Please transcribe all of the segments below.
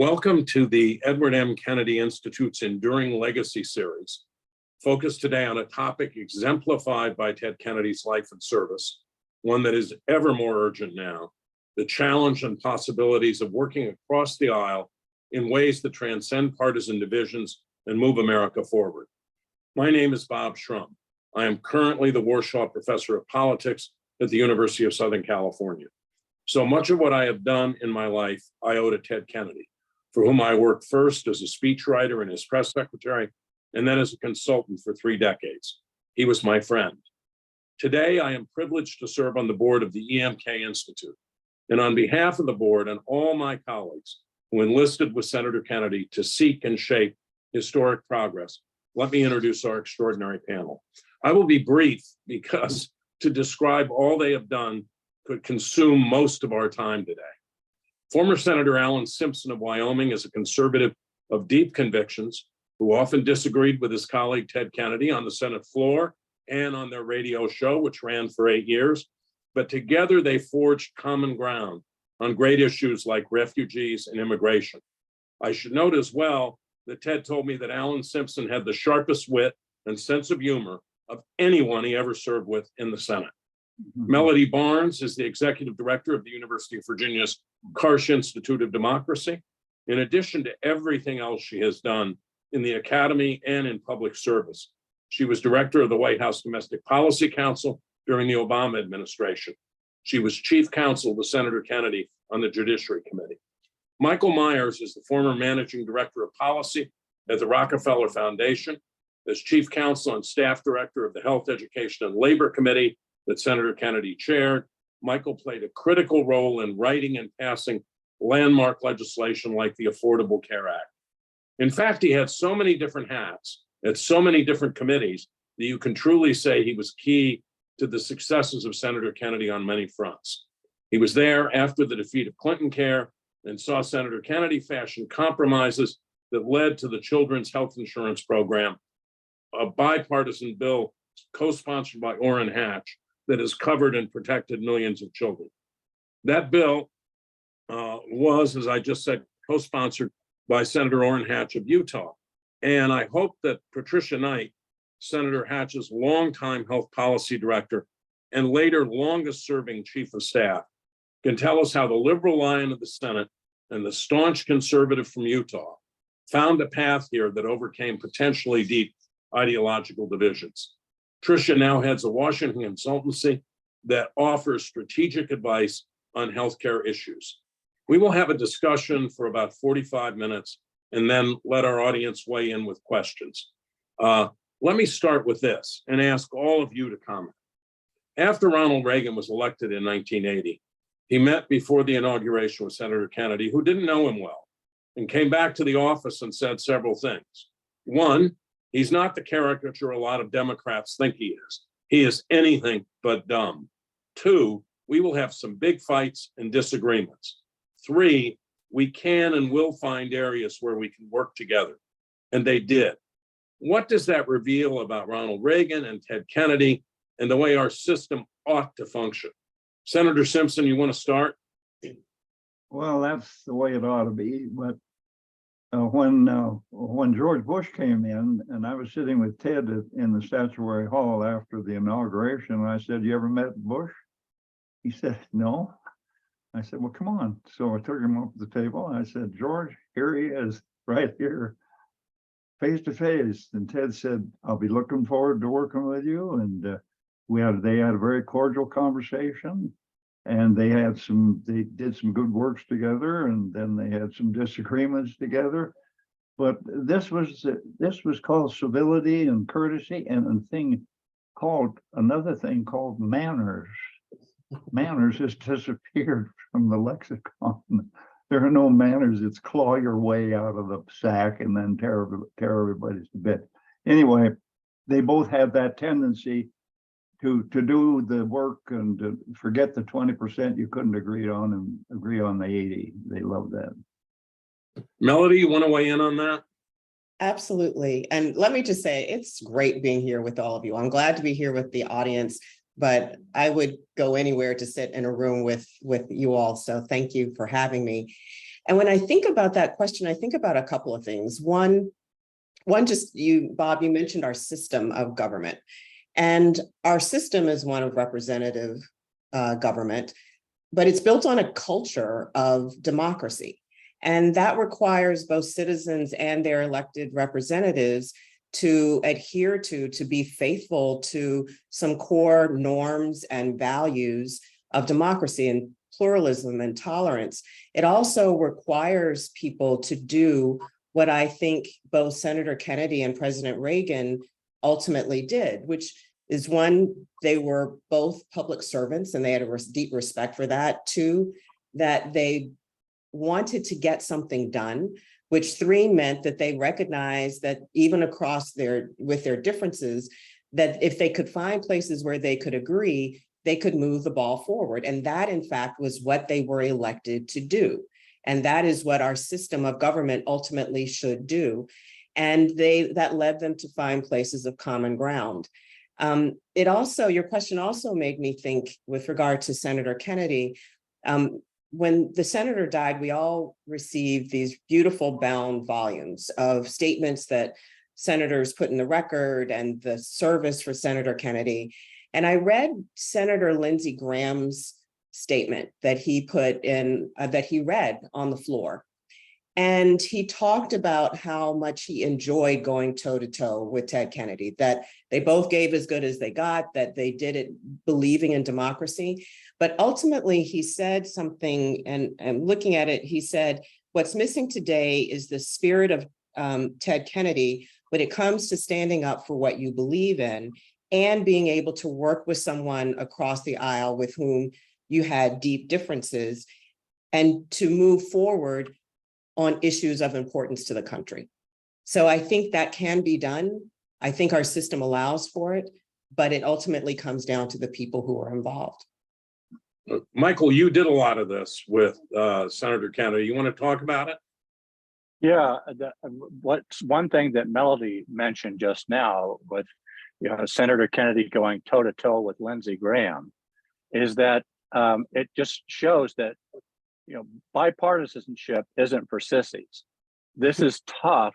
Welcome to the Edward M. Kennedy Institute's Enduring Legacy series, focused today on a topic exemplified by Ted Kennedy's life and service, one that is ever more urgent now, the challenge and possibilities of working across the aisle in ways that transcend partisan divisions and move America forward. My name is Bob Shrum. I am currently the Warschaw Professor of Politics at the University of Southern California. So much of what I have done in my life, I owe to Ted Kennedy, for whom I worked first as a speechwriter and his press secretary, and then as a consultant for 3 decades. He was my friend. Today, I am privileged to serve on the board of the EMK Institute. And on behalf of the board and all my colleagues who enlisted with Senator Kennedy to seek and shape historic progress, let me introduce our extraordinary panel. I will be brief because to describe all they have done could consume most of our time today. Former Senator Alan Simpson of Wyoming is a conservative of deep convictions who often disagreed with his colleague Ted Kennedy on the Senate floor and on their radio show, which ran for 8 years. But together they forged common ground on great issues like refugees and immigration. I should note as well that Ted told me that Alan Simpson had the sharpest wit and sense of humor of anyone he ever served with in the Senate. Melody Barnes is the executive director of the University of Virginia's Karsh Institute of Democracy. In addition to everything else she has done in the academy and in public service, she was director of the White House Domestic Policy Council during the Obama administration. She was chief counsel to Senator Kennedy on the Judiciary Committee. Michael Myers is the former managing director of policy at the Rockefeller Foundation. As chief counsel and staff director of the Health, Education, and Labor Committee that Senator Kennedy chaired, Michael played a critical role in writing and passing landmark legislation like the Affordable Care Act. In fact, he had so many different hats at so many different committees that you can truly say he was key to the successes of Senator Kennedy on many fronts. He was there after the defeat of Clinton Care and saw Senator Kennedy fashion compromises that led to the Children's Health Insurance Program, a bipartisan bill co-sponsored by Orrin Hatch that has covered and protected millions of children. That bill was, as I just said, co-sponsored by Senator Orrin Hatch of Utah. And I hope that Patricia Knight, Senator Hatch's longtime health policy director and later longest serving chief of staff, can tell us how the liberal lion of the Senate and the staunch conservative from Utah found a path here that overcame potentially deep ideological divisions. Tricia now heads a Washington consultancy that offers strategic advice on healthcare issues. We will have a discussion for about 45 minutes and then let our audience weigh in with questions. Let me start with this and ask all of you to comment. After Ronald Reagan was elected in 1980, he met before the inauguration with Senator Kennedy, who didn't know him well, and came back to the office and said several things. One, he's not the caricature a lot of Democrats think he is. He is anything but dumb. 2, we will have some big fights and disagreements. 3, we can and will find areas where we can work together. And they did. What does that reveal about Ronald Reagan and Ted Kennedy and the way our system ought to function? Senator Simpson, you want to start? Well, that's the way it ought to be. But when George Bush came in, and I was sitting with Ted in the Statuary Hall after the inauguration, and I said, "You ever met Bush?" He said, "No." I said, "Well, come on." So I took him up to the table and I said, "George, here he is, right here, face to face." And Ted said, "I'll be looking forward to working with you." And they had a very cordial conversation, and they did some good works together, and then they had some disagreements together. But this was called civility and courtesy, and another thing called manners. Manners has disappeared from the lexicon. There are no manners. It's claw your way out of the sack and then tear everybody to bits. Anyway, they both had that tendency to do the work and to forget the 20% you couldn't agree on and agree on the 80. They love that. Melody, you want to weigh in on that? Absolutely. And let me just say, it's great being here with all of you. I'm glad to be here with the audience, but I would go anywhere to sit in a room with you all. So thank you for having me. And when I think about that question, I think about a couple of things. One, just you, Bob, you mentioned our system of government. And our system is one of representative government, but it's built on a culture of democracy. And that requires both citizens and their elected representatives to adhere to be faithful to some core norms and values of democracy and pluralism and tolerance. It also requires people to do what I think both Senator Kennedy and President Reagan ultimately did, which is one, they were both public servants and they had a deep respect for that. Two, that they wanted to get something done, which three meant that they recognized that even across with their differences, that if they could find places where they could agree, they could move the ball forward. And that, in fact, was what they were elected to do. And that is what our system of government ultimately should do. And that led them to find places of common ground. Your question also made me think with regard to Senator Kennedy. When the senator died, we all received these beautiful bound volumes of statements that senators put in the record and the service for Senator Kennedy. And I read Senator Lindsey Graham's statement that he put in, that he read on the floor. And he talked about how much he enjoyed going toe-to-toe with Ted Kennedy, that they both gave as good as they got, that they did it believing in democracy. But ultimately, he said something, and looking at it, he said, what's missing today is the spirit of Ted Kennedy when it comes to standing up for what you believe in and being able to work with someone across the aisle with whom you had deep differences and to move forward on issues of importance to the country. So I think that can be done. I think our system allows for it, but it ultimately comes down to the people who are involved. Michael, you did a lot of this with Senator Kennedy. You want to talk about it? Yeah, what's one thing that Melody mentioned just now with Senator Kennedy going toe-to-toe with Lindsey Graham is that it just shows that bipartisanship isn't for sissies. This is tough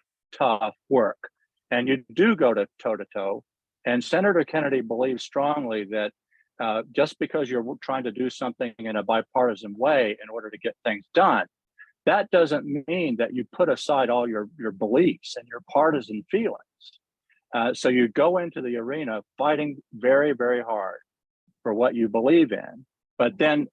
work, and you do go to toe-to-toe. And Senator Kennedy believes strongly that just because you're trying to do something in a bipartisan way in order to get things done, that doesn't mean that you put aside all your beliefs and your partisan feelings. So you go into the arena fighting very, very hard for what you believe in, but then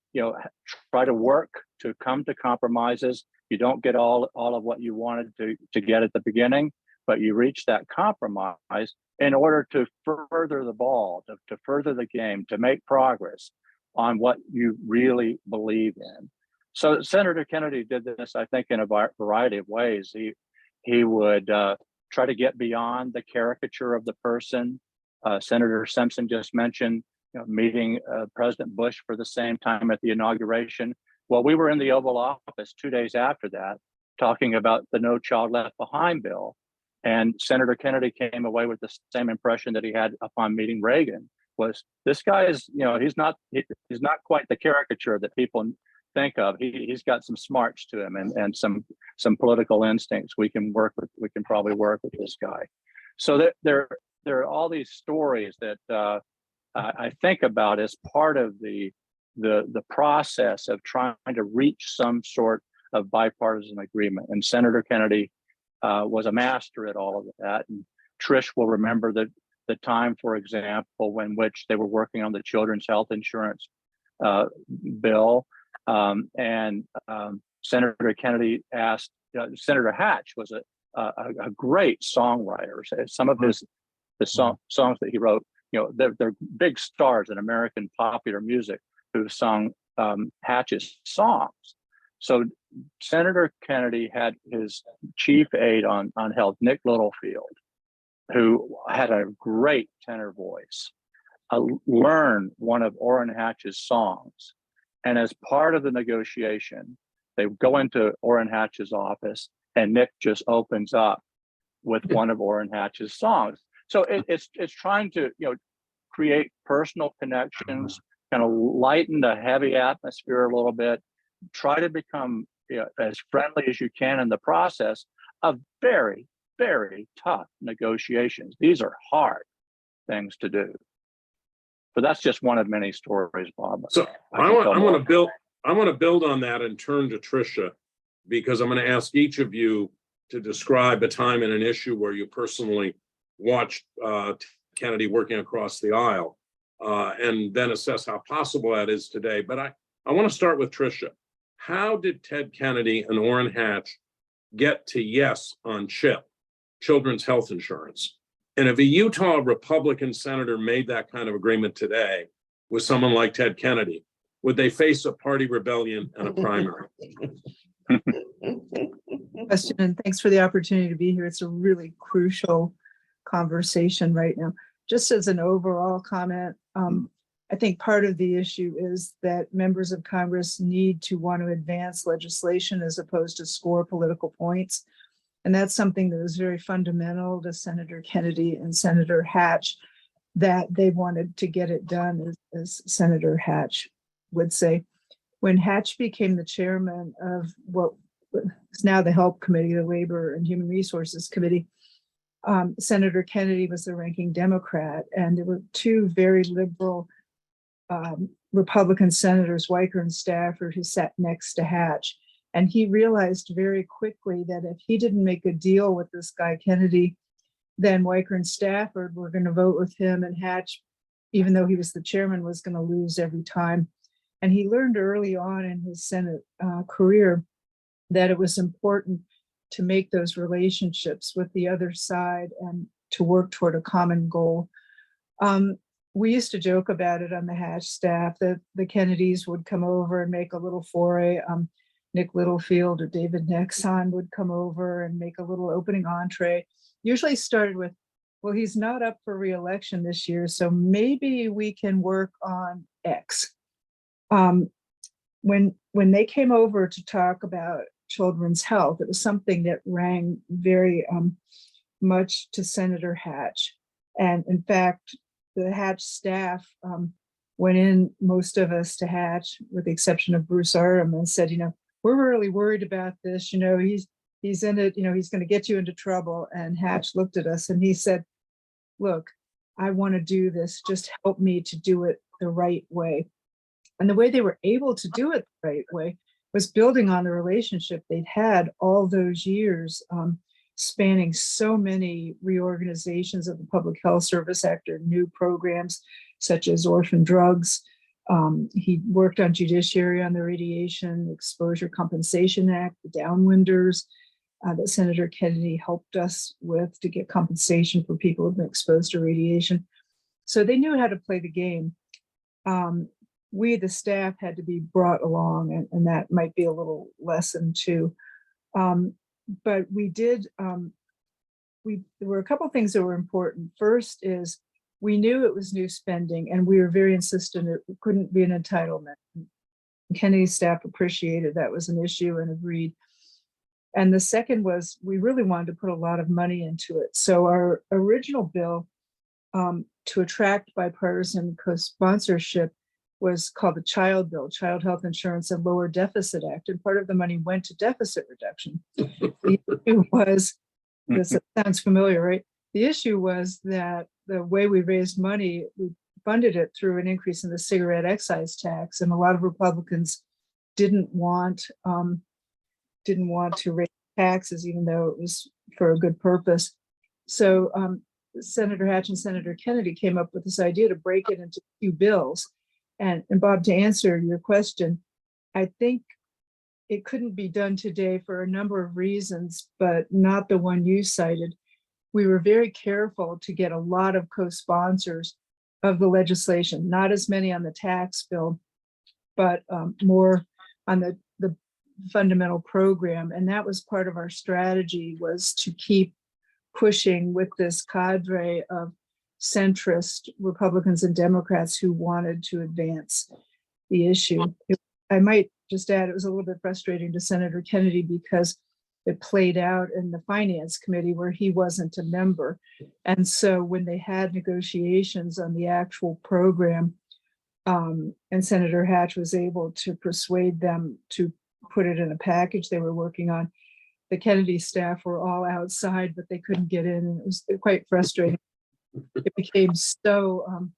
try to work to come to compromises. You don't get all of what you wanted to get at the beginning, but you reach that compromise in order to further the ball, to further the game, to make progress on what you really believe in. So Senator Kennedy did this, I think, in a variety of ways. He would try to get beyond the caricature of the person. Senator Simpson just mentioned meeting President Bush for the same time at the inauguration. Well, we were in the Oval Office 2 days after that, talking about the No Child Left Behind bill. And Senator Kennedy came away with the same impression that he had upon meeting Reagan, was this guy is, he's not quite the caricature that people think of. He's got some smarts to him and some political instincts. We can probably work with this guy. So there are all these stories that I think about as part of the process of trying to reach some sort of bipartisan agreement. And Senator Kennedy was a master at all of that. And Trish will remember the time, for example, when which they were working on the children's health insurance bill. And Senator Kennedy asked, Senator Hatch was a great songwriter. Some of the songs that he wrote, they're big stars in American popular music who've sung Hatch's songs. So Senator Kennedy had his chief aide on health, Nick Littlefield, who had a great tenor voice, learn one of Orrin Hatch's songs. And as part of the negotiation, they go into Orrin Hatch's office and Nick just opens up with one of Orrin Hatch's songs. So it's trying to create personal connections, kind of lighten the heavy atmosphere a little bit, try to become as friendly as you can in the process of very, very tough negotiations. These are hard things to do. But that's just one of many stories, Bob. So I want to build on that and turn to Tricia, because I'm going to ask each of you to describe a time and an issue where you personally watched Kennedy working across the aisle, and then assess how possible that is today. But I want to start with Tricia. How did Ted Kennedy and Orrin Hatch get to yes on CHIP, children's health insurance? And if a Utah Republican senator made that kind of agreement today with someone like Ted Kennedy, would they face a party rebellion and a primary? Question, and thanks for the opportunity to be here. It's a really crucial conversation right now. Just as an overall comment, I think part of the issue is that members of Congress need to want to advance legislation as opposed to score political points. And that's something that was very fundamental to Senator Kennedy and Senator Hatch, that they wanted to get it done, as Senator Hatch would say. When Hatch became the chairman of what is now the HELP Committee, the Labor and Human Resources Committee, Senator Kennedy was the ranking Democrat, and there were two very liberal Republican senators, Weicker and Stafford, who sat next to Hatch. And he realized very quickly that if he didn't make a deal with this guy Kennedy, then Weicker and Stafford were going to vote with him, and Hatch, even though he was the chairman, was going to lose every time. And he learned early on in his Senate career that it was important to make those relationships with the other side and to work toward a common goal. We used to joke about it on the Hatch staff that the Kennedys would come over and make a little foray. Nick Littlefield or David Nexon would come over and make a little opening entree. Usually started with, well, he's not up for re-election this year, so maybe we can work on X. When they came over to talk about children's health, it was something that rang very much to Senator Hatch. And in fact, the Hatch staff went in, most of us, to Hatch, with the exception of Bruce Artem, and said, we're really worried about this. He's in it, he's going to get you into trouble. And Hatch looked at us and he said, look, I want to do this. Just help me to do it the right way. And the way they were able to do it the right way was building on the relationship they'd had all those years, spanning so many reorganizations of the Public Health Service after new programs such as orphan drugs. He worked on Judiciary on the Radiation Exposure Compensation Act, the Downwinders, that Senator Kennedy helped us with to get compensation for people who've been exposed to radiation. So they knew how to play the game. We, the staff, had to be brought along, and that might be a little lesson too. But we did, there were a couple of things that were important. First is we knew it was new spending, and we were very insistent it couldn't be an entitlement. Kennedy's staff appreciated that was an issue and agreed. And the second was we really wanted to put a lot of money into it. So our original bill to attract bipartisan co-sponsorship was called the Child Bill, Child Health Insurance and Lower Deficit Act. And part of the money went to deficit reduction. The issue was, this sounds familiar, right? The issue was that the way we raised money, we funded it through an increase in the cigarette excise tax. And a lot of Republicans didn't want to raise taxes, even though it was for a good purpose. So Senator Hatch and Senator Kennedy came up with this idea to break it into two bills. And Bob, to answer your question, I think it couldn't be done today for a number of reasons, but not the one you cited. We were very careful to get a lot of co-sponsors of the legislation, not as many on the tax bill, but more on the fundamental program. And that was part of our strategy, was to keep pushing with this cadre of centrist Republicans and Democrats who wanted to advance the issue. I might just add, it was a little bit frustrating to Senator Kennedy because it played out in the Finance Committee where he wasn't a member. And so when they had negotiations on the actual program, and Senator Hatch was able to persuade them to put it in a package they were working on. The Kennedy staff were all outside, but they couldn't get in, and it was quite frustrating. It became so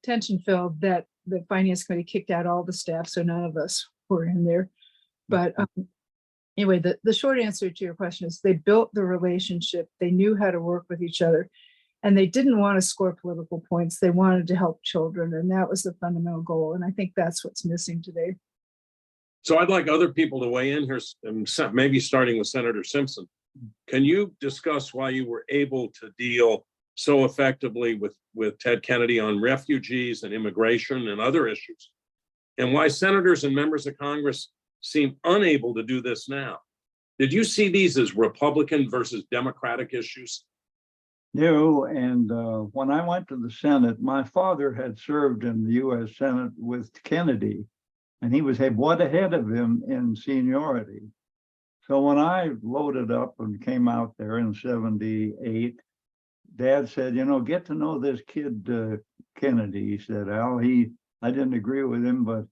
tension-filled that the Finance Committee kicked out all the staff, so none of us were in there. But anyway, the short answer to your question is they built the relationship, they knew how to work with each other, and they didn't want to score political points. They wanted to help children, and that was the fundamental goal. And I think that's what's missing today. So I'd like other people to weigh in here, and maybe starting with Senator Simpson. Can you discuss why you were able to deal so effectively with Ted Kennedy on refugees and immigration and other issues, and why senators and members of Congress seem unable to do this now? Did you see these as Republican versus Democratic issues? No, and when I went to the Senate, my father had served in the US Senate with Kennedy, and he was what ahead of him in seniority. So when I loaded up and came out there in 78, Dad said, you know, get to know this kid, Kennedy. He said, Al, I didn't agree with him, but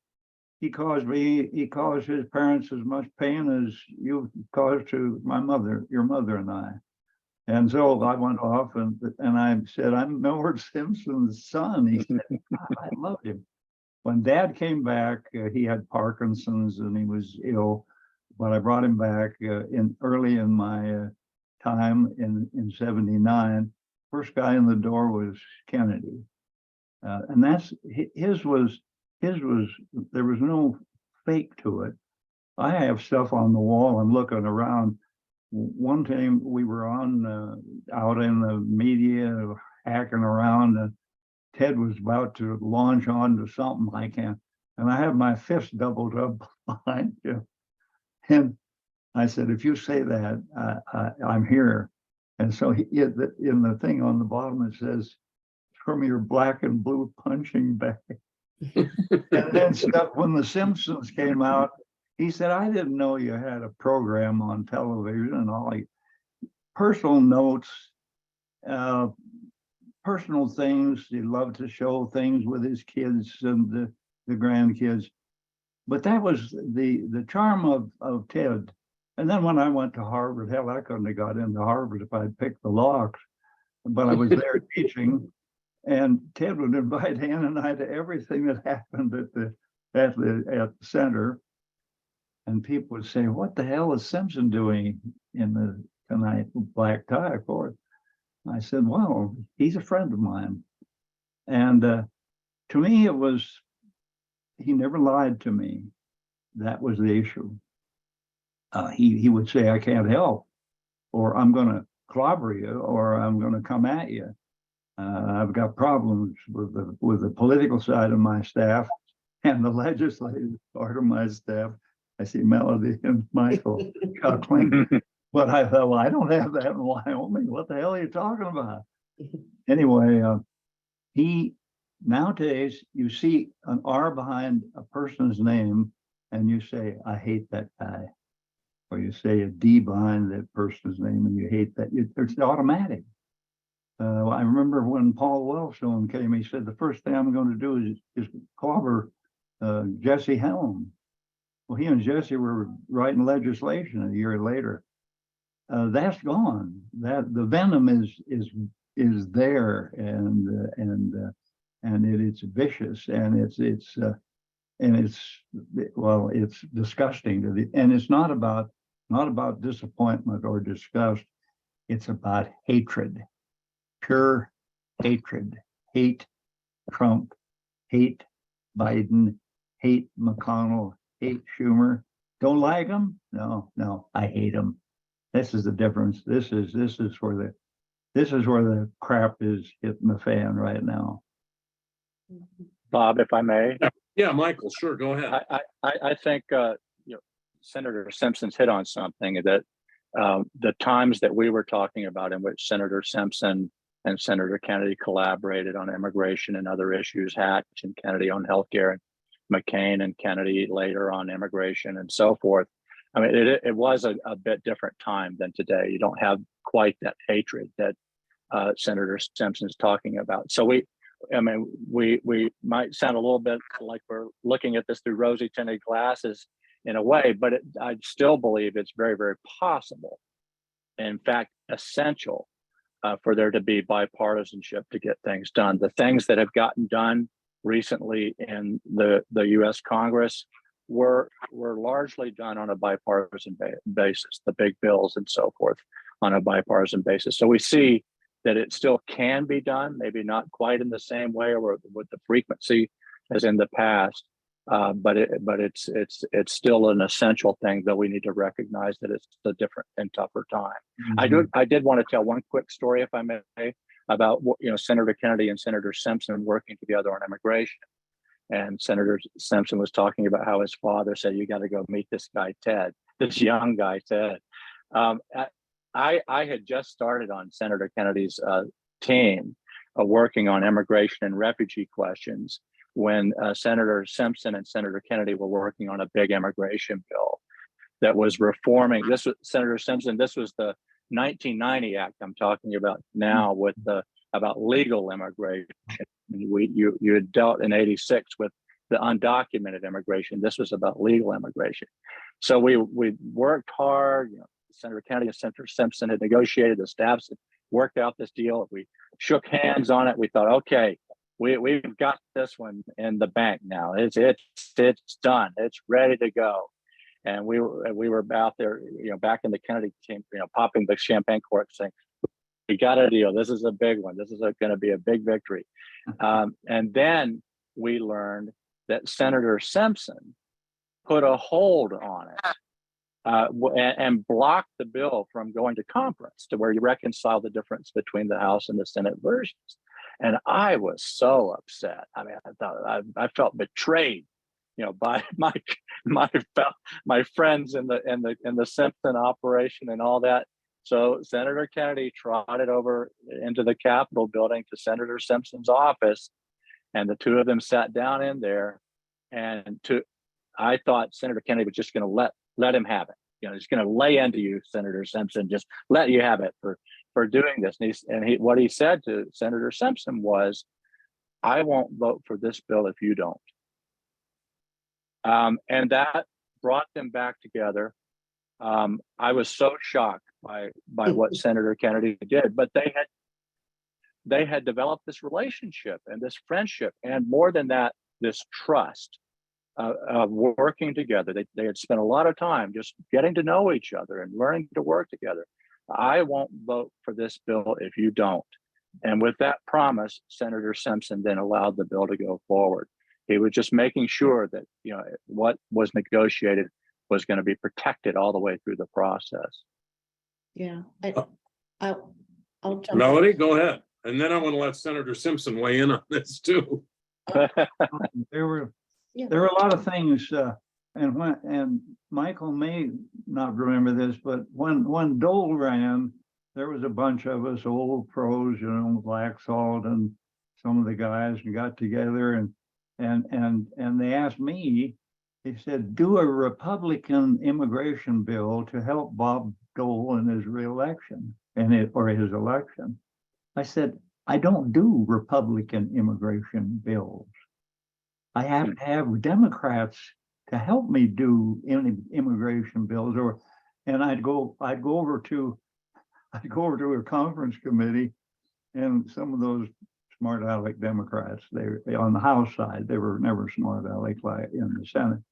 he caused his parents as much pain as you caused to your mother and I. And so I went off and I said, I'm Millward Simpson's son. He said, I loved him. When Dad came back, he had Parkinson's and he was ill, but I brought him back early in my time in 79. First guy in the door was Kennedy. And his was, there was no fake to it. I have stuff on the wall. I'm looking around. One time we were out in the media hacking around, and Ted was about to launch onto something and I have my fist doubled up behind him. And I said, if you say that, I'm here. And so in the thing on the bottom, it says, from your black and blue punching bag. And then when the Simpsons came out, he said, I didn't know you had a program on television and all. Personal notes, personal things. He loved to show things with his kids and the grandkids. But that was the charm of Ted. And then when I went to Harvard, hell, I couldn't have got into Harvard if I'd picked the locks. But I was there teaching, and Ted would invite Ann and I to everything that happened at the center. And people would say, what the hell is Simpson doing in the tonight? Black tie, of course. I said, well, he's a friend of mine. And to me, it was, he never lied to me. That was the issue. He would say, I can't help, or I'm going to clobber you, or I'm going to come at you. I've got problems with the political side of my staff and the legislative part of my staff. I see Melody and Michael chuckling, but I thought, well, I don't have that in Wyoming. What the hell are you talking about? Anyway, nowadays you see an R behind a person's name and you say, I hate that guy. Or you say a D behind that person's name and you hate that. It's automatic. I remember when Paul Wellstone came, he said, the first thing I'm going to do is clobber Jesse Helm. Well, he and Jesse were writing legislation a year later. That's gone. That the venom is there, and it's vicious, and it's disgusting. And it's not about disappointment or disgust. It's about hatred, pure hatred. Hate Trump, hate Biden, hate McConnell, hate Schumer. Don't like them? No, I hate them. This is the difference. This is where the crap is hitting the fan right now. Bob, if I may. Yeah, Michael, sure, go ahead. I think Senator Simpson's hit on something that the times that we were talking about in which Senator Simpson and Senator Kennedy collaborated on immigration and other issues, Hatch and Kennedy on healthcare, and McCain and Kennedy later on immigration and so forth. I mean, it was a bit different time than today. You don't have quite that hatred that Senator Simpson's talking about. So we might sound a little bit like we're looking at this through rosy tinted glasses in a way, but I still believe it's very, very possible. In fact, essential for there to be bipartisanship to get things done. The things that have gotten done recently in the U.S. Congress were largely done on a bipartisan basis, the big bills and so forth on a bipartisan basis. So we see that it still can be done, maybe not quite in the same way or with the frequency as in the past, but it's still an essential thing, though we need to recognize that it's a different and tougher time. I did want to tell one quick story, if I may, about Senator Kennedy and Senator Simpson working together on immigration. And Senator Simpson was talking about how his father said, "You got to go meet this guy Ted, this young guy Ted." I had just started on Senator Kennedy's team working on immigration and refugee questions when Senator Simpson and Senator Kennedy were working on a big immigration bill that was reforming. This was Senator Simpson. This was the 1990 Act I'm talking about now, with about legal immigration. You had dealt in '86 with the undocumented immigration. This was about legal immigration. So we worked hard. Senator Kennedy and Senator Simpson had negotiated, the staffs had worked out this deal. We shook hands on it. We thought, okay, we've got this one in the bank now. It's done. It's ready to go. And we were out there, back in the Kennedy team, popping the champagne cork, saying, "We got a deal. This is a big one. This is going to be a big victory." And then we learned that Senator Simpson put a hold on it and blocked the bill from going to conference, to where you reconcile the difference between the House and the Senate versions. And I was so upset. I mean, I felt betrayed, by my friends in the Simpson operation and all that. So Senator Kennedy trotted over into the Capitol building to Senator Simpson's office, and the two of them sat down in there. And I thought Senator Kennedy was just going to let him have it. He's going to lay into you, Senator Simpson, just let you have it for doing this. And what he said to Senator Simpson was, "I won't vote for this bill if you don't." And that brought them back together. I was so shocked by what Senator Kennedy did, but they had developed this relationship and this friendship, and more than that, this trust of working together. They had spent a lot of time just getting to know each other and learning to work together. "I won't vote for this bill if you don't." And with that promise, Senator Simpson then allowed the bill to go forward. He was just making sure that what was negotiated was going to be protected all the way through the process. Yeah, I'll jump Melody, go ahead. And then I want to let Senator Simpson weigh in on this too. There were a lot of things, and Michael may not remember this, but when Dole ran, there was a bunch of us old pros, Black Salt and some of the guys, and got together and they asked me. He said, "Do a Republican immigration bill to help Bob Dole in his reelection or his election." I said, "I don't do Republican immigration bills. I have to have Democrats to help me do immigration bills." And I'd go over to a conference committee, and some of those smart aleck Democrats, they on the House side, they were never smart aleck like in the Senate.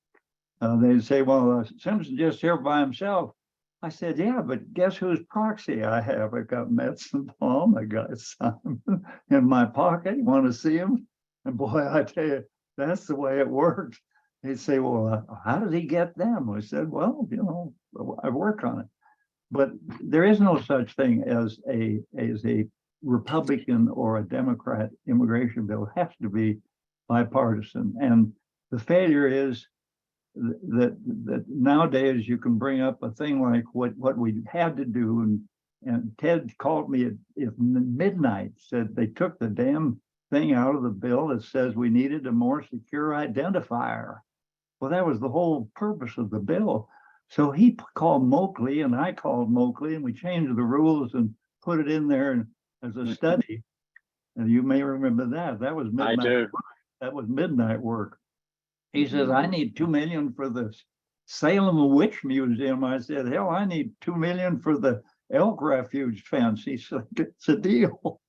They'd say, "Well, Simpson's just here by himself." I said, "Yeah, but guess whose proxy I have? I got Metz and Palm, I got Simon in my pocket. You want to see him?" And boy, I tell you, that's the way it works. He'd say, "Well, how did he get them?" I said, "Well, I work on it." But there is no such thing as a Republican or a Democrat immigration bill. It has to be bipartisan. And the failure is that nowadays you can bring up a thing like what we had to do, and Ted called me at midnight, said they took the damn thing out of the bill that says we needed a more secure identifier. Well, that was the whole purpose of the bill. So he called Moakley and I called Moakley, and we changed the rules and put it in there as a study. And you may remember that. That was midnight. I do. That was midnight work. He says, "I need $2 million for this Salem Witch Museum. I said, hell, I need 2 million for the elk refuge fence. He said, it's a deal.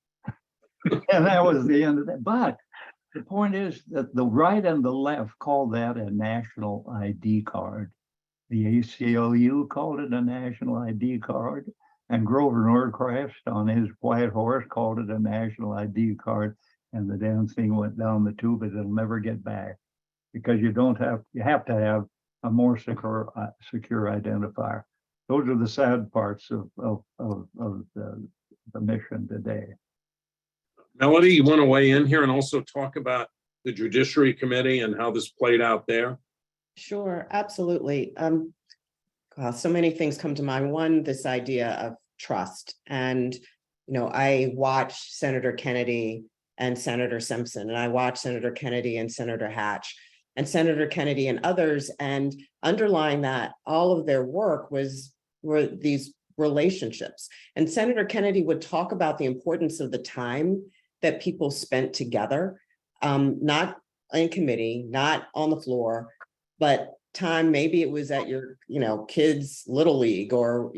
And that was the end of that. But the point is that the right and the left call that a national ID card. The ACLU called it a national ID card, and Grover Norcross on his white horse called it a national ID card. And the damn thing went down the tube, and it'll never get back because you have to have a more secure identifier. Those are the sad parts of the mission today. Melody, you want to weigh in here and also talk about the Judiciary Committee and how this played out there? Sure, absolutely. So many things come to mind. One, this idea of trust. And, I watched Senator Kennedy and Senator Simpson, and I watched Senator Kennedy and Senator Hatch and Senator Kennedy and others. And underlying that, all of their work were these relationships. And Senator Kennedy would talk about the importance of the time that people spent together, not in committee, not on the floor, but time, maybe it was at your, kids' little league or,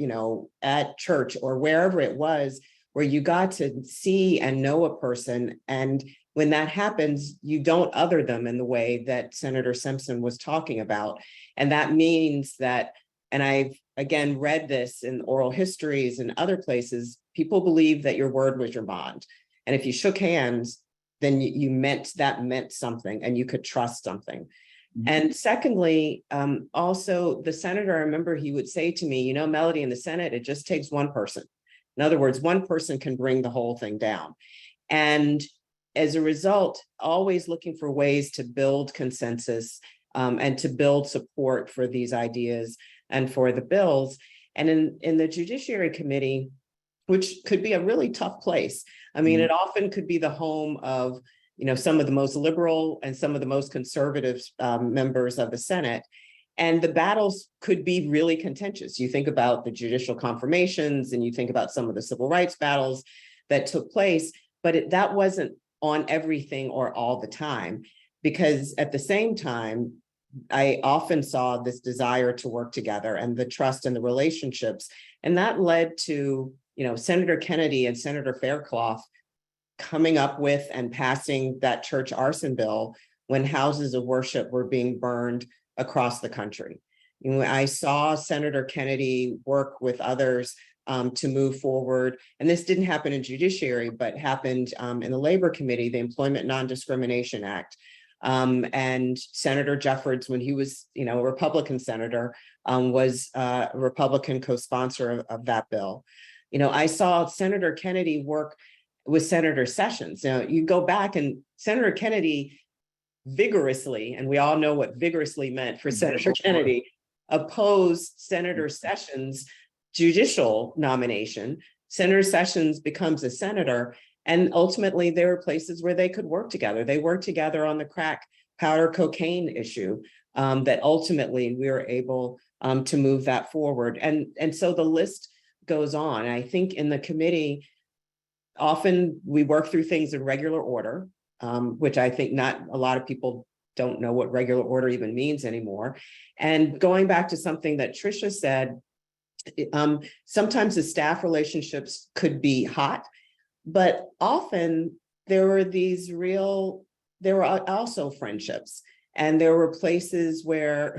at church or wherever it was, where you got to see and know a person. And when that happens, you don't other them in the way that Senator Simpson was talking about. And that means that, and I've again read this in oral histories and other places, people believe that your word was your bond. And if you shook hands, then you meant something and you could trust something. Mm-hmm. And secondly, also the senator, I remember he would say to me, Melody, in the Senate, it just takes one person. In other words, one person can bring the whole thing down. And as a result, always looking for ways to build consensus and to build support for these ideas and for the bills. And in the Judiciary Committee, which could be a really tough place. I mean, it often could be the home of, some of the most liberal and some of the most conservative members of the Senate. And the battles could be really contentious. You think about the judicial confirmations and you think about some of the civil rights battles that took place, but that wasn't on everything or all the time, because at the same time, I often saw this desire to work together and the trust and the relationships. And that led to, Senator Kennedy and Senator Faircloth coming up with and passing that church arson bill when houses of worship were being burned across the country. I saw Senator Kennedy work with others to move forward. And this didn't happen in Judiciary, but happened in the Labor Committee, the Employment Non-Discrimination Act. And Senator Jeffords, when he was, a Republican senator, was a Republican co-sponsor of that bill. I saw Senator Kennedy work with Senator Sessions. Now, you go back and Senator Kennedy vigorously, and we all know what vigorously meant for Senator Kennedy, opposed Senator Sessions' judicial nomination. Senator Sessions becomes a senator, and ultimately there were places where they could work together. They worked together on the crack powder cocaine issue that ultimately we were able to move that forward. And so the list goes on. And I think in the committee, often we work through things in regular order, which I think not a lot of people don't know what regular order even means anymore. And going back to something that Tricia said, sometimes the staff relationships could be hot, but often there were also friendships. And there were places where,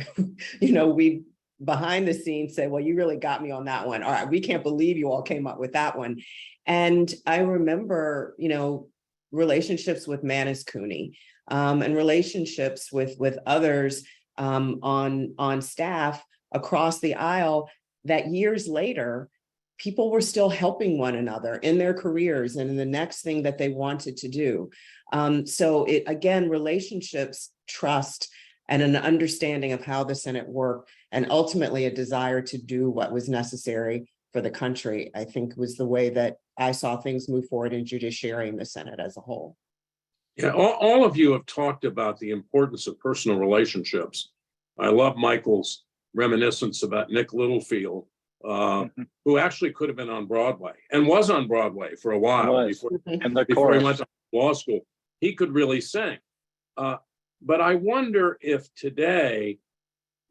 we behind the scenes say, well, you really got me on that one. All right, we can't believe you all came up with that one. And I remember, relationships with Manus Cooney and relationships with others on staff across the aisle that years later, people were still helping one another in their careers and in the next thing that they wanted to do. So it, again, relationships, trust, and an understanding of how the Senate worked, and ultimately a desire to do what was necessary for the country, I think was the way that I saw things move forward in Judiciary and the Senate as a whole. Yeah, all of you have talked about the importance of personal relationships. I love Michael's reminiscence about Nick Littlefield, who actually could have been on Broadway and was on Broadway for a while before he went to law school. He could really sing. But I wonder if today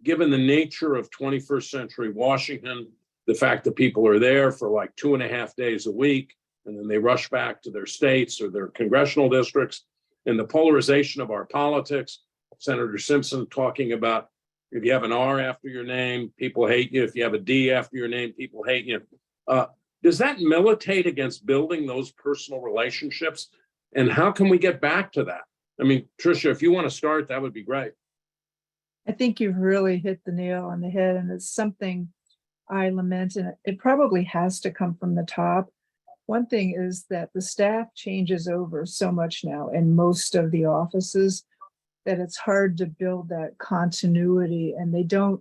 given the nature of 21st century Washington, the fact that people are there for like 2.5 days a week, and then they rush back to their states or their congressional districts, and the polarization of our politics, Senator Simpson talking about if you have an R after your name, people hate you. If you have a D after your name, people hate you. Does that militate against building those personal relationships? And how can we get back to that? I mean, Tricia, if you want to start, that would be great. I think you've really hit the nail on the head, and it's something I lament, and it probably has to come from the top. One thing is that the staff changes over so much now in most of the offices that it's hard to build that continuity, and they don't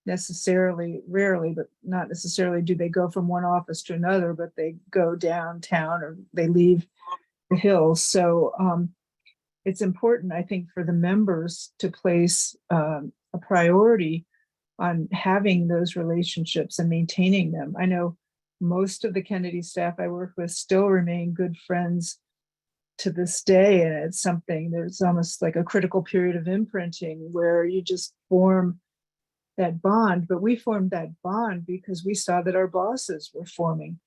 necessarily, rarely, but not necessarily do they go from one office to another, but they go downtown or they leave the hills. So it's important, I think, for the members to place a priority on having those relationships and maintaining them. I know most of the Kennedy staff I work with still remain good friends to this day. And it's something, there's almost like a critical period of imprinting where you just form that bond. But we formed that bond because we saw that our bosses were forming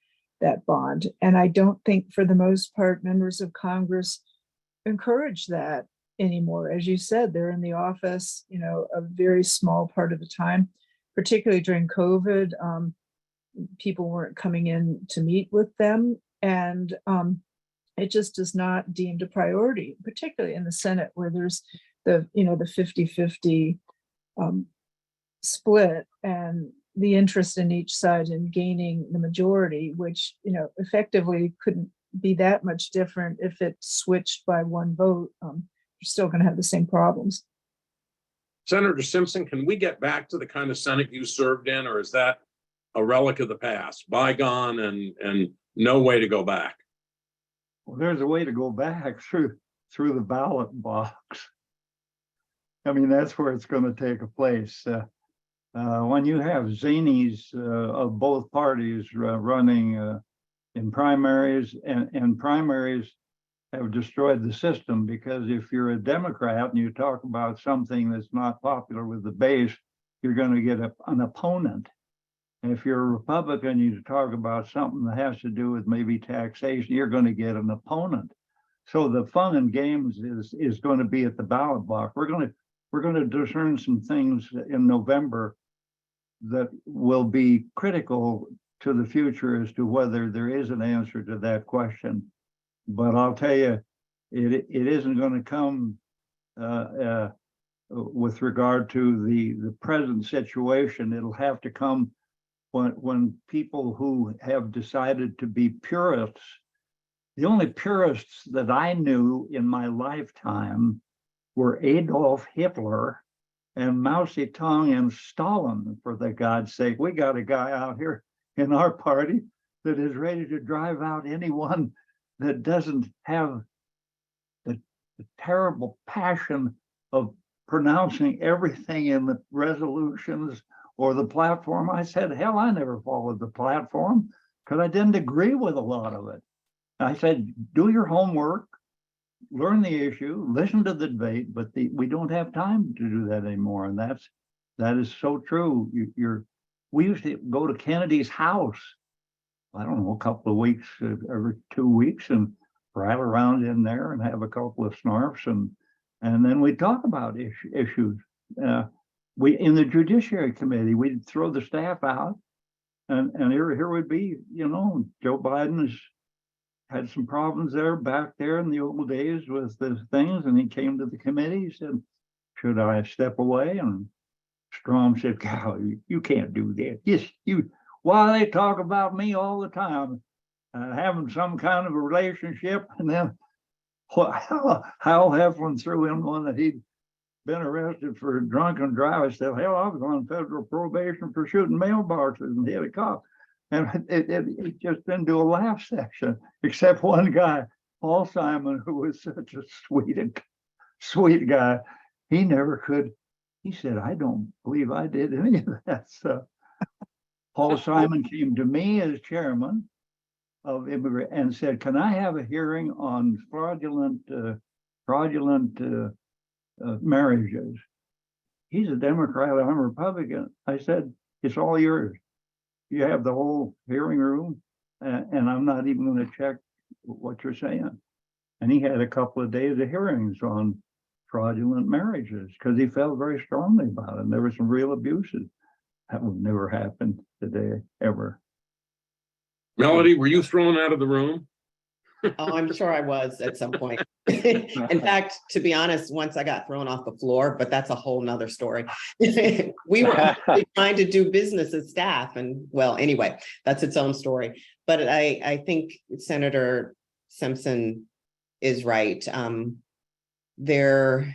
that bond. And I don't think, for the most part, members of Congress encourage that anymore. As you said, they're in the office, you know, a very small part of the time, particularly during COVID. People weren't coming in to meet with them, and it just is not deemed a priority, particularly in the Senate, where there's the 50-50 split, and the interest in each side in gaining the majority, which, you know, effectively couldn't be that much different if it switched by one vote. You're still going to have the same problems. Senator Simpson, can we get back to the kind of Senate you served in, or is that a relic of the past, bygone, and no way to go back? Well, there's a way to go back through the ballot box. I mean, that's where it's going to take place. When you have zanies of both parties running in primaries, and primaries have destroyed the system, because if you're a Democrat and you talk about something that's not popular with the base, you're going to get an opponent. And if you're a Republican, you talk about something that has to do with maybe taxation, you're going to get an opponent. So the fun and games is going to be at the ballot box. We're going to discern some things in November that will be critical to the future as to whether there is an answer to that question. But I'll tell you, it isn't going to come with regard to the present situation. It'll have to come when people who have decided to be purists. The only purists that I knew in my lifetime were Adolf Hitler and Mao Zedong and Stalin, for the God's sake. We got a guy out here in our party that is ready to drive out anyone that doesn't have the terrible passion of pronouncing everything in the resolutions or the platform. I said, hell, I never followed the platform because I didn't agree with a lot of it. I said, do your homework, learn the issue, listen to the debate, but we don't have time to do that anymore. And that is so true. We used to go to Kennedy's house, I don't know, a couple of weeks, every 2 weeks, and rattle around in there and have a couple of snarfs, and then we talk about issues. We, in the Judiciary Committee, we'd throw the staff out, and here would be, you know, Joe Biden has had some problems there back there in the old days with the things, and he came to the committee. He said, should I step away? And Strom said, "Cal, you can't do that. Yes, why they talk about me all the time, having some kind of a relationship." And then Hal Heflin threw in one that he'd been arrested for a drunken drive. I said, hell, I was on federal probation for shooting mailboxes and hit a cop. And it just didn't do a laugh section, except one guy, Paul Simon, who was such a sweet guy. He never could. He said, I don't believe I did any of that stuff. Paul Simon came to me as chairman of immigrant and said, can I have a hearing on fraudulent marriages? he's a Democrat, I'm a Republican. I said, it's all yours. You have the whole hearing room, and I'm not even going to check what you're saying. And he had a couple of days of hearings on fraudulent marriages because he felt very strongly about it. And there were some real abuses. That would never happen today, ever. Melody, were you thrown out of the room? Oh, I'm sure I was at some point. In fact, to be honest, once I got thrown off the floor, but that's a whole nother story. We were actually trying to do business as staff, and well, anyway, that's its own story. But I think Senator Simpson is right. The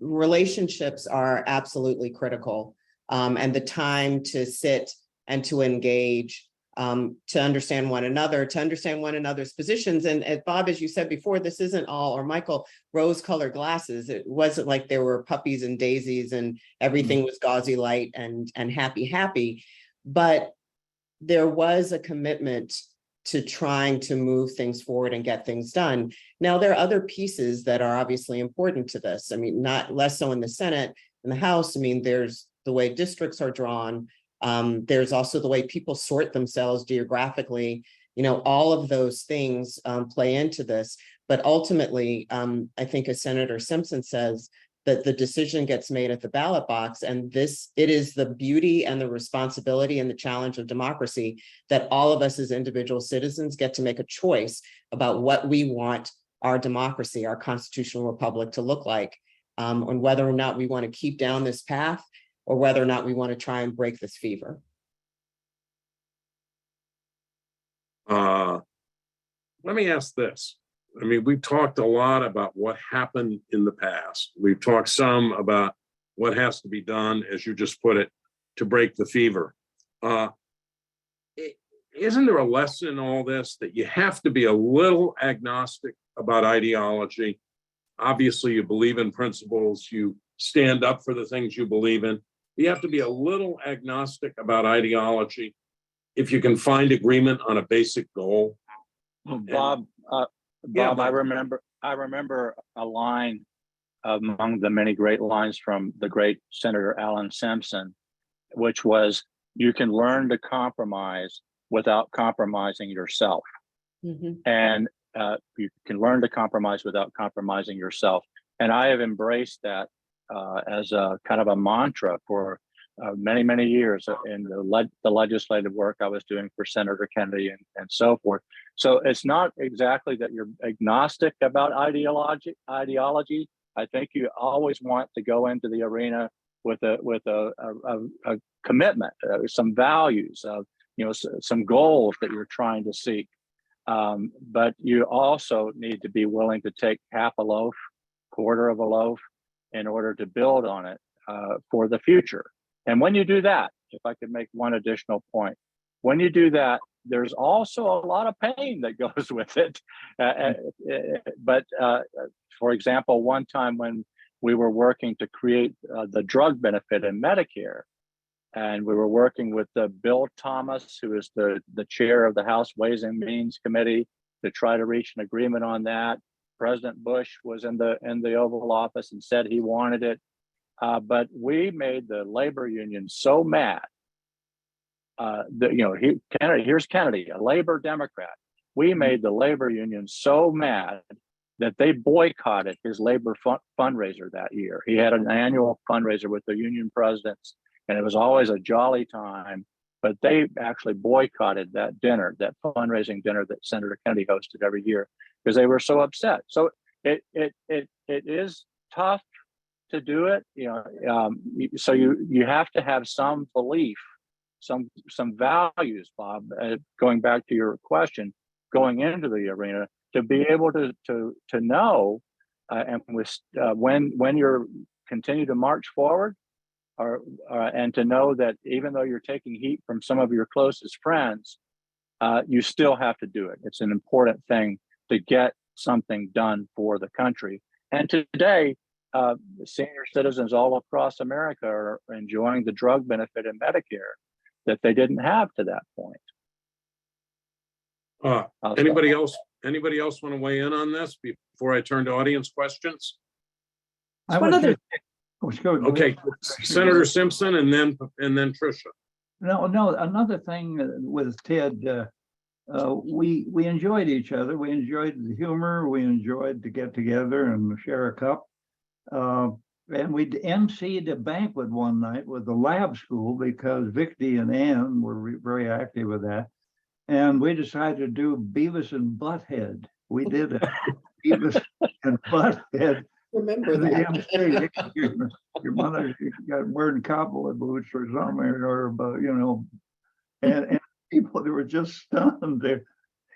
relationships are absolutely critical, and the time to sit and to engage, to understand one another, to understand one another's positions. And Bob, as you said before, this isn't all, or Michael, rose-colored glasses. It wasn't like there were puppies and daisies and everything was gauzy light and happy. But there was a commitment to trying to move things forward and get things done. Now, there are other pieces that are obviously important to this. I mean, not less so in the Senate and the House. I mean, there's the way districts are drawn. There's also the way people sort themselves geographically. You know, all of those things play into this. But ultimately, I think as Senator Simpson says, that the decision gets made at the ballot box, and it is the beauty and the responsibility and the challenge of democracy that all of us as individual citizens get to make a choice about what we want our democracy, our constitutional republic to look like, and whether or not we want to keep down this path or whether or not we want to try and break this fever. Let me ask this. I mean, we've talked a lot about what happened in the past. We've talked some about what has to be done, as you just put it, to break the fever. Isn't there a lesson in all this that you have to be a little agnostic about ideology? Obviously, you believe in principles, you stand up for the things you believe in. You have to be a little agnostic about ideology if you can find agreement on a basic goal. Bob, Yeah, I remember a line among the many great lines from the great Senator Alan Simpson, which was, you can learn to compromise without compromising yourself. And you can learn to compromise without compromising yourself. And I have embraced that as a kind of a mantra for many years in the legislative work I was doing for Senator Kennedy and so forth. So it's not exactly that you're agnostic about ideology. I think you always want to go into the arena with a commitment, some values, some goals that you're trying to seek. But you also need to be willing to take half a loaf, quarter of a loaf, in order to build on it for the future. And when you do that, if I could make one additional point, when you do that, there's also a lot of pain that goes with it. But for example, one time when we were working to create the drug benefit in Medicare, and we were working with Bill Thomas, who is the chair of the House Ways and Means Committee, to try to reach an agreement on that. President Bush was in the Oval Office and said he wanted it. But we made the labor union so mad that, here's Kennedy, a labor Democrat. We made the labor union so mad that they boycotted his labor fundraiser that year. He had an annual fundraiser with the union presidents, and it was always a jolly time. But they actually boycotted that dinner, that fundraising dinner that Senator Kennedy hosted every year, because they were so upset. So it is tough to do it, so you have to have some belief, some values, Bob, going back to your question, going into the arena, to be able to know and when you're continue to march forward, and to know that even though you're taking heat from some of your closest friends, you still have to do it. It's an important thing to get something done for the country. And today, senior citizens all across America are enjoying the drug benefit in Medicare that they didn't have to that point. Anybody else want to weigh in on this before I turn to audience questions? I one would other- just- let's go. Okay, Senator Simpson and then Tricia. No, another thing with Ted, we enjoyed each other. We enjoyed the humor. We enjoyed to get together and share a cup. And we emceed a banquet one night with the lab school because Vicki and Ann were very active with that. And we decided to do Beavis and Butthead. We did a Beavis and Butthead. Remember The that. MC, your mother got wearing cowboy boots or something, or and people that were just stunned.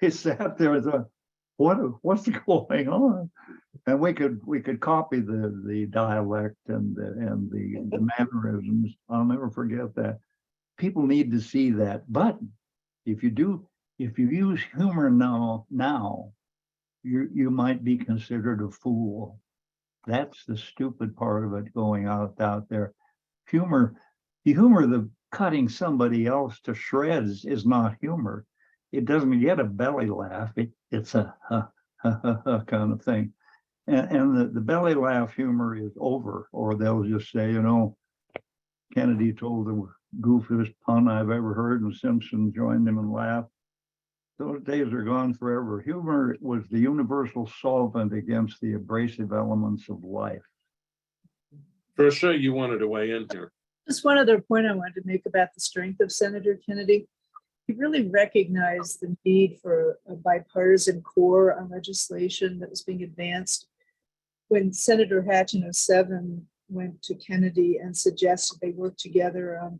They sat there and thought, what's going on? And we could copy the dialect and the mannerisms. I'll never forget that. People need to see that. But if you use humor now, you might be considered a fool. That's the stupid part of it going out there. Humor, the cutting somebody else to shreds is not humor. It doesn't get a belly laugh. It's a ha, ha, ha, ha kind of thing. And the belly laugh humor is over, or they'll just say, Kennedy told the goofiest pun I've ever heard, and Simpson joined him and laughed. Those days are gone forever. Humor was the universal solvent against the abrasive elements of life. Tricia, you wanted to weigh in here. Just one other point I wanted to make about the strength of Senator Kennedy. He really recognized the need for a bipartisan core on legislation that was being advanced. When Senator Hatch in 2007 went to Kennedy and suggested they work together on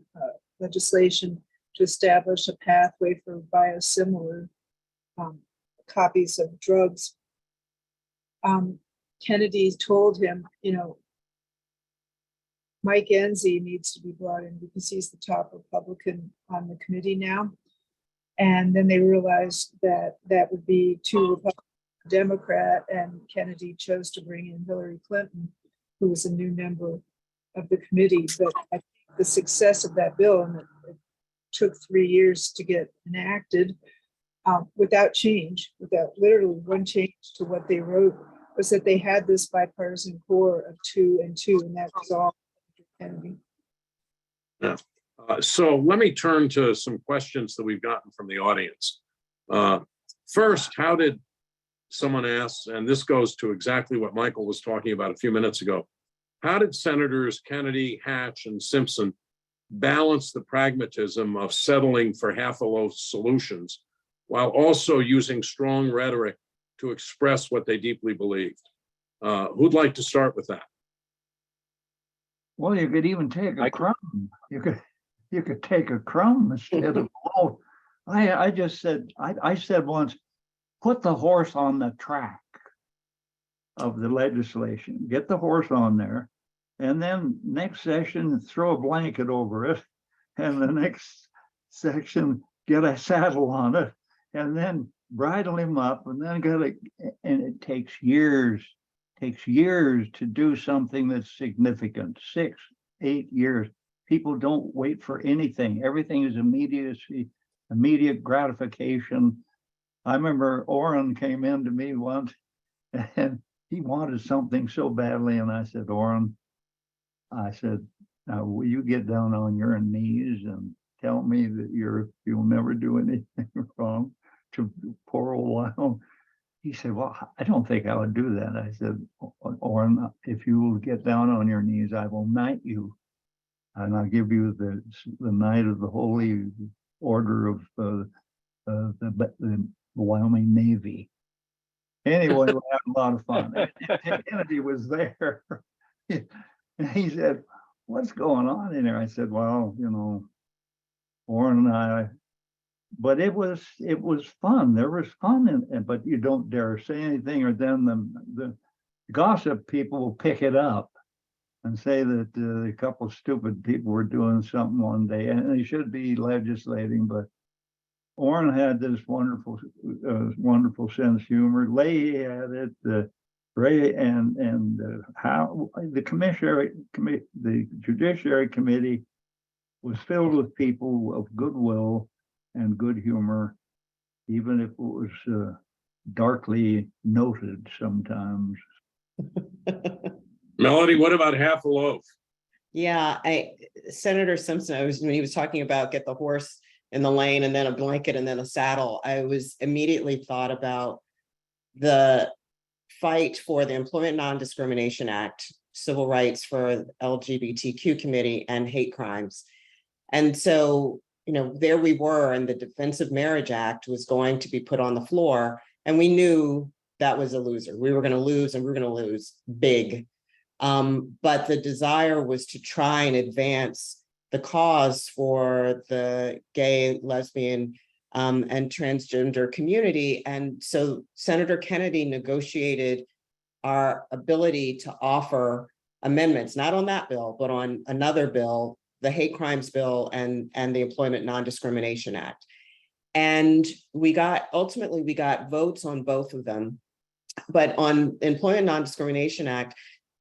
legislation to establish a pathway for biosimilar copies of drugs, Kennedy told him, Mike Enzi needs to be brought in because he's the top Republican on the committee now. And then they realized that that would be too Republican, Democrat, and Kennedy chose to bring in Hillary Clinton, who was a new member of the committee. But I think the success of that bill, and it took 3 years to get enacted without change, without literally one change to what they wrote, was that they had this bipartisan core of 2 and 2, and that was all Kennedy. Yeah. So let me turn to some questions that we've gotten from the audience. First, how did someone ask, and this goes to exactly what Michael was talking about a few minutes ago, how did Senators Kennedy, Hatch, and Simpson balance the pragmatism of settling for half-a-loaf solutions while also using strong rhetoric to express what they deeply believed? Who'd like to start with that? Well, you could even take a crumb. You could take a crumb instead of all. I just said, I said once, put the horse on the track of the legislation. Get the horse on there, and then next session throw a blanket over it, and the next section get a saddle on it, and then bridle him up, and then and it takes years. Takes years to do something that's significant. 6, 8 years. People don't wait for anything. Everything is immediate gratification. I remember Orrin came in to me once and he wanted something so badly. And I said, Orrin, now will you get down on your knees and tell me that you'll never do anything wrong to poor old Lyle? He said, well, I don't think I would do that. I said, Orrin, if you will get down on your knees, I will knight you. And I'll give you the Knight of the Holy Order of the Wyoming Navy. Anyway, we had a lot of fun. And Kennedy was there. And he said, what's going on in there? I said, well, Orrin and I, but it was fun. There was fun but you don't dare say anything, or then the gossip people will pick it up and say that a couple of stupid people were doing something one day, and they should be legislating. But Orrin had this wonderful sense of humor. Leahy had it. Ray and how the Judiciary Committee was filled with people of goodwill and good humor, even if it was darkly noted sometimes. Melody, what about half a loaf? Yeah, Senator Simpson, when he was talking about get the horse in the lane and then a blanket and then a saddle, I was immediately thought about the fight for the Employment Non-Discrimination Act, civil rights for LGBTQ committee, and hate crimes. And so, there we were, and the Defense of Marriage Act was going to be put on the floor, and we knew that was a loser. We were going to lose, and we were going to lose big. But the desire was to try and advance the cause for the gay, lesbian, and transgender community. And so Senator Kennedy negotiated our ability to offer amendments, not on that bill, but on another bill, the hate crimes bill and the Employment Non-Discrimination Act. And ultimately we got votes on both of them. But on Employment Non-Discrimination Act,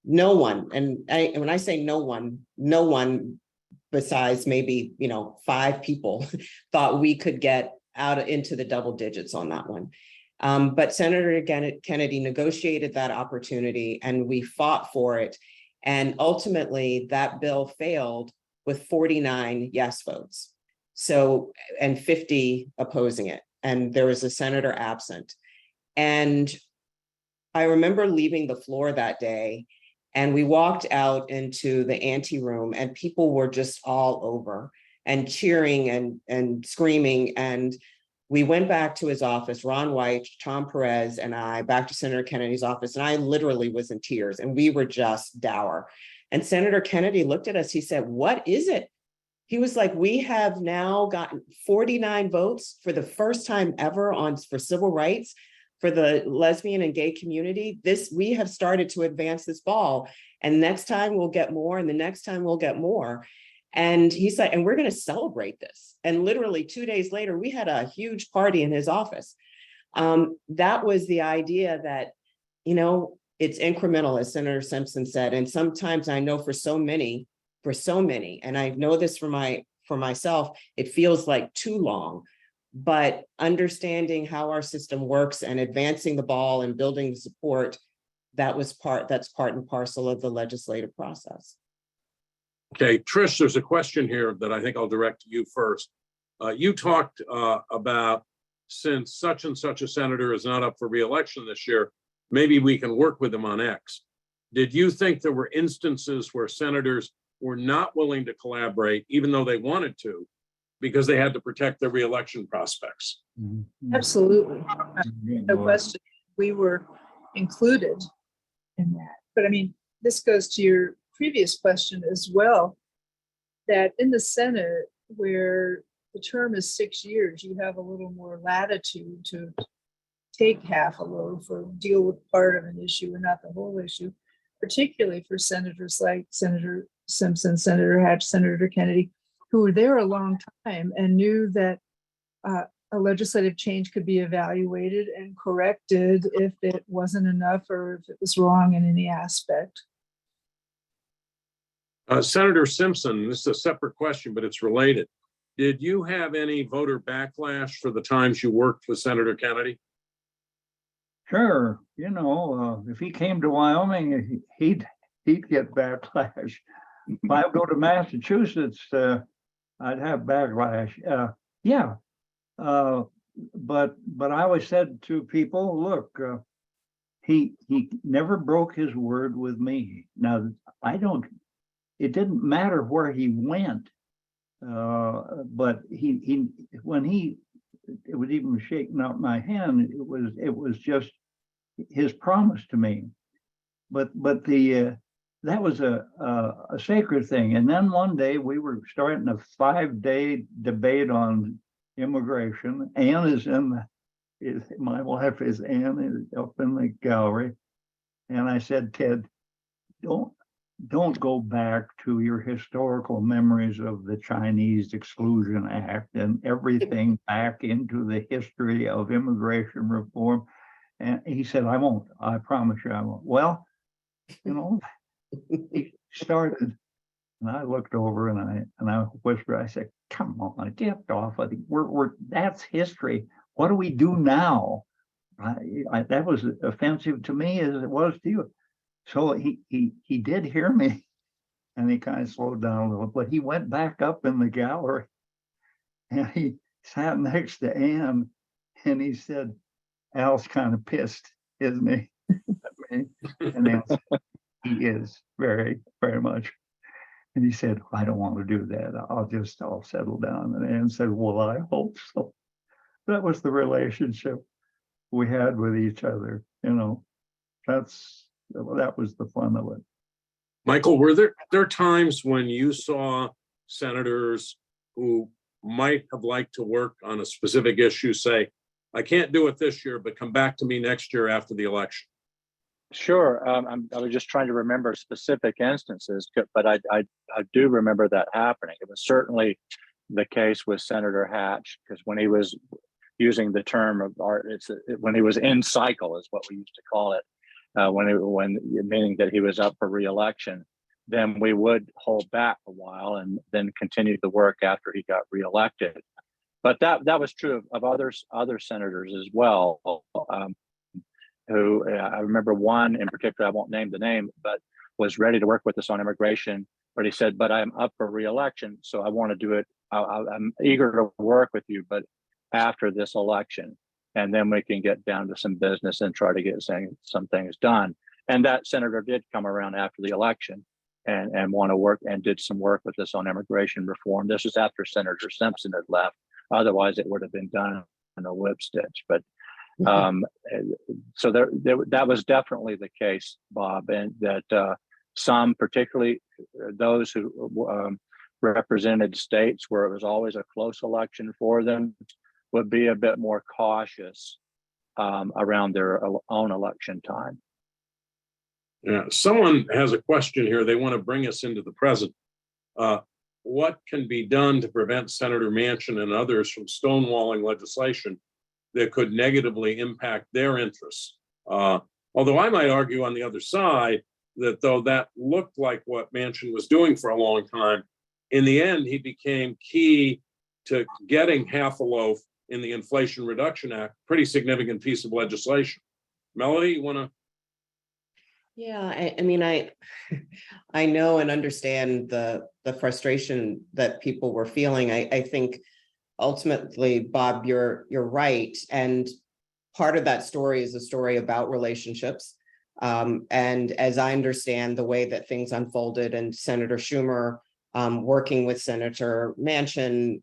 no one, and when I say no one besides maybe 5 people thought we could get out into the double digits on that one. But Senator Kennedy negotiated that opportunity, and we fought for it. And ultimately that bill failed with 49 yes votes. So, and 50 opposing it. And there was a senator absent. And I remember leaving the floor that day, and we walked out into the ante room, and people were just all over and cheering and screaming. And we went back to his office, Ron White, Tom Perez, and I, back to Senator Kennedy's office, and I literally was in tears, and we were just dour. And Senator Kennedy looked at us, he said, "What is it?" He was like, "We have now gotten 49 votes for the first time ever for civil rights for the lesbian and gay community. We have started to advance this ball, and next time we'll get more, and the next time we'll get more." And he said, "And we're going to celebrate this." And literally 2 days later, we had a huge party in his office. That was the idea that, it's incremental, as Senator Simpson said. And sometimes I know for so many, and I know this for myself, it feels like too long. But understanding how our system works and advancing the ball and building the support, that's part and parcel of the legislative process. Okay, Trish, there's a question here that I think I'll direct to you first. You talked about, since such and such a senator is not up for re-election this year, maybe we can work with them on X. Did you think there were instances where senators were not willing to collaborate, even though they wanted to, because they had to protect their re-election prospects? Absolutely. No question. We were included in that. But I mean, this goes to your previous question as well, that in the Senate, where the term is 6 years, you have a little more latitude to take half a loaf or deal with part of an issue and not the whole issue, particularly for senators like Senator Simpson, Senator Hatch, Senator Kennedy, who were there a long time and knew that a legislative change could be evaluated and corrected if it wasn't enough or if it was wrong in any aspect. Senator Simpson, this is a separate question, but it's related. Did you have any voter backlash for the times you worked with Senator Kennedy? Sure. If he came to Wyoming, he'd get backlash. If I go to Massachusetts, I'd have backlash. Yeah. But I always said to people, look, he never broke his word with me. Now, it didn't matter where he went, but it was even shaking out my hand. It was just his promise to me. But that was a sacred thing. And then one day we were starting a 5-day debate on immigration. My wife is Ann, up in the gallery. And I said, "Ted, don't go back to your historical memories of the Chinese Exclusion Act and everything back into the history of immigration reform." And he said, "I won't. I promise you I won't." Well, he started, and I looked over and I whispered, I said, "Come on, get off of it. That's history. What do we do now?" That was offensive to me as it was to you. So he did hear me, and he kind of slowed down a little, but he went back up in the gallery and he sat next to Ann, and he said, Al's kind of pissed, isn't he? And Ann said, he is very, very much. And he said, I don't want to do that. I'll settle down. And Ann said, well, I hope so. That was the relationship we had with each other. That was the fun of it. Michael, were there times when you saw senators who might have liked to work on a specific issue say, I can't do it this year, but come back to me next year after the election? Sure. I was just trying to remember specific instances, but I do remember that happening. It was certainly the case with Senator Hatch, because when he was using the term of art, when he was in cycle is what we used to call it, when meaning that he was up for re-election, then we would hold back a while and then continue the work after he got re-elected. But that was true of other senators as well. Who I remember one in particular, I won't name the name, but was ready to work with us on immigration. But he said, but I'm up for re-election, so I want to do it. I'm eager to work with you, but after this election, and then we can get down to some business and try to get some things done. And that senator did come around after the election and want to work and did some work with us on immigration reform. This was after Senator Simpson had left. Otherwise, it would have been done in a whip stitch. But so that was definitely the case, Bob, and that some, particularly those who represented states where it was always a close election for them, would be a bit more cautious around their own election time. Yeah, someone has a question here. They want to bring us into the present. What can be done to prevent Senator Manchin and others from stonewalling legislation that could negatively impact their interests? Although I might argue on the other side that though that looked like what Manchin was doing for a long time, in the end, he became key to getting half a loaf in the Inflation Reduction Act, pretty significant piece of legislation. Melody, you want to? Yeah, I mean, I know and understand the frustration that people were feeling. I think ultimately, Bob, you're right. And part of that story is a story about relationships. And as I understand the way that things unfolded, and Senator Schumer working with Senator Manchin,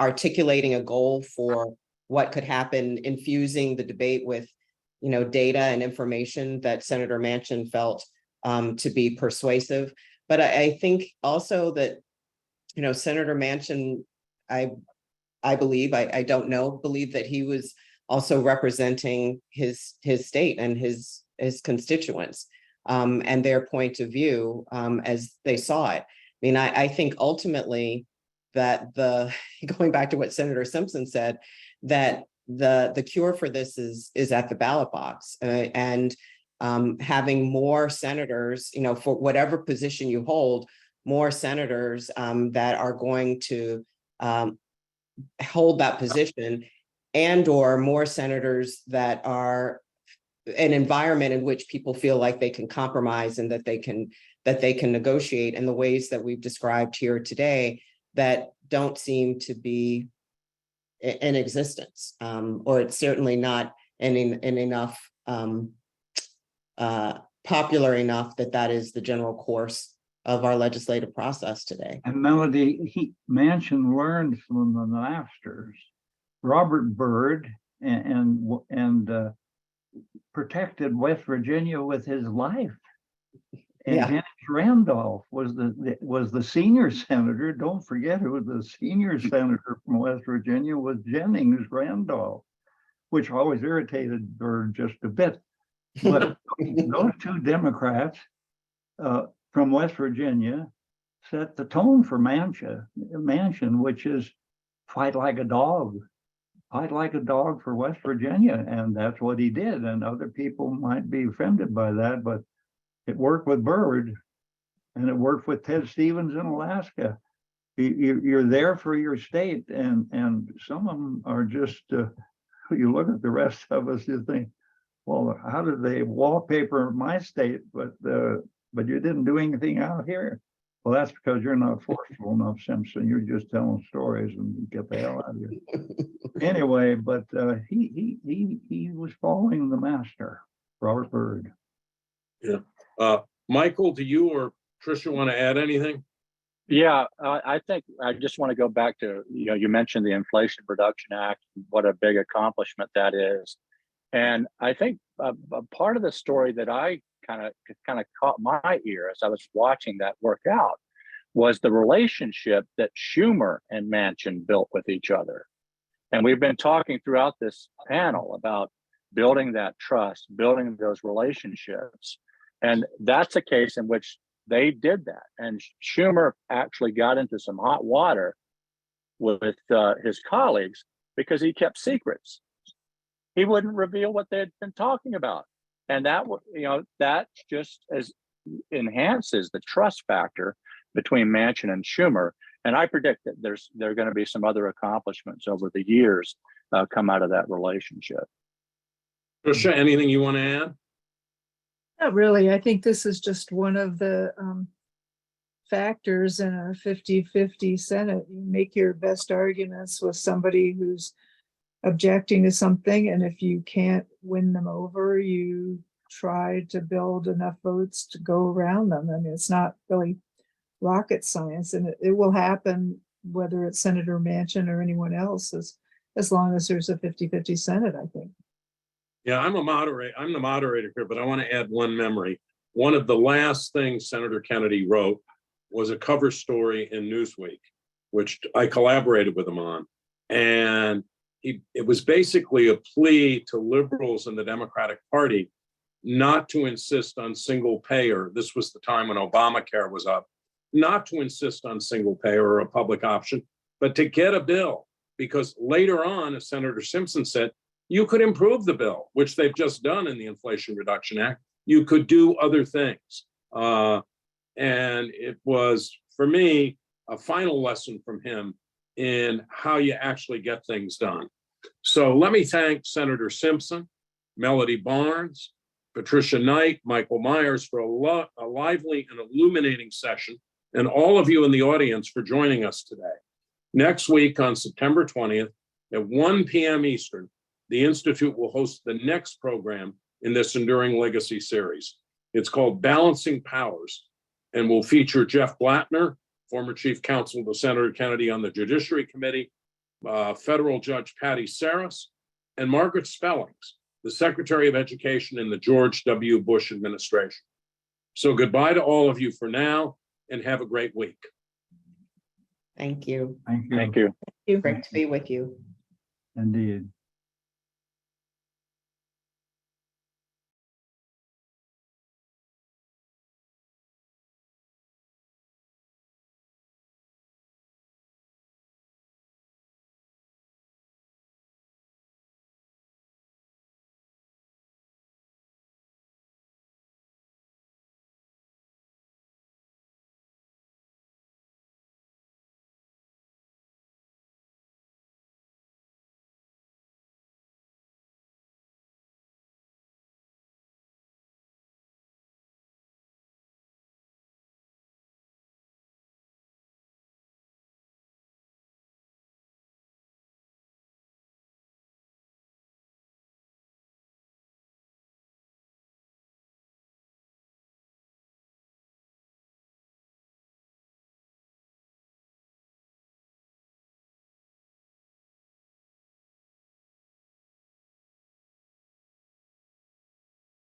articulating a goal for what could happen, infusing the debate with, data and information that Senator Manchin felt to be persuasive. But I think also that, Senator Manchin, I believe, I don't know, believe that he was also representing his state and his constituents and their point of view as they saw it. I mean, I think ultimately that going back to what Senator Simpson said, that the cure for this is at the ballot box, and having more senators, for whatever position you hold, more senators that are going to hold that position, and or more senators that are an environment in which people feel like they can compromise and that they can negotiate in the ways that we've described here today that don't seem to be in existence, or it's certainly not in enough popular enough that is the general course of our legislative process today. And Melody, Manchin learned from the masters, Robert Byrd, and protected West Virginia with his life. And Yeah. Jennings Randolph was the senior senator. Don't forget who the senior senator from West Virginia was, Jennings Randolph, which always irritated Byrd just a bit. But those two Democrats from West Virginia set the tone for Manchin, which is fight like a dog for West Virginia. And that's what he did. And other people might be offended by that, but it worked with Byrd, and it worked with Ted Stevens in Alaska. You're there for your state, and some of them are just, you look at the rest of us, you think, well, how did they wallpaper my state, but you didn't do anything out here? Well, that's because you're not forceful enough, Simpson. You're just telling stories and get the hell out of here. Anyway, but he was following the master, Robert Byrd. Yeah. Michael, do you or Tricia want to add anything? Yeah, I think I just want to go back to, you mentioned the Inflation Reduction Act, what a big accomplishment that is. And I think a part of the story that I kind of caught my ear as I was watching that work out was the relationship that Schumer and Manchin built with each other. And we've been talking throughout this panel about building that trust, building those relationships. And that's a case in which they did that. And Schumer actually got into some hot water with his colleagues because he kept secrets. He wouldn't reveal what they had been talking about. And that just enhances the trust factor between Manchin and Schumer. And I predict that there are going to be some other accomplishments over the years come out of that relationship. Tricia, anything you want to add? Not really. I think this is just one of the factors in a 50-50 Senate. You make your best arguments with somebody who's objecting to something, and if you can't win them over, you try to build enough votes to go around them. I mean, it's not really rocket science, and it will happen whether it's Senator Manchin or anyone else, as long as there's a 50-50 Senate, I think. Yeah, I'm the moderator here, but I want to add one memory. One of the last things Senator Kennedy wrote was a cover story in Newsweek, which I collaborated with him on. And it was basically a plea to liberals in the Democratic Party not to insist on single payer. This was the time when Obamacare was up, not to insist on single payer or a public option, but to get a bill. Because later on, as Senator Simpson said, you could improve the bill, which they've just done in the Inflation Reduction Act. You could do other things. And it was, for me, a final lesson from him in how you actually get things done. So let me thank Senator Simpson, Melody Barnes, Patricia Knight, Michael Myers for a lively and illuminating session, and all of you in the audience for joining us today. Next week on September 20th at 1 p.m. Eastern, the Institute will host the next program in this Enduring Legacy series. It's called Balancing Powers, and will feature Jeff Blattner, former chief counsel to Senator Kennedy on the Judiciary Committee, federal judge Patty Saris, and Margaret Spellings, the Secretary of Education in the George W. Bush administration. So goodbye to all of you for now, and have a great week. Thank you. Thank you. Thank you. Great to be with you. Indeed.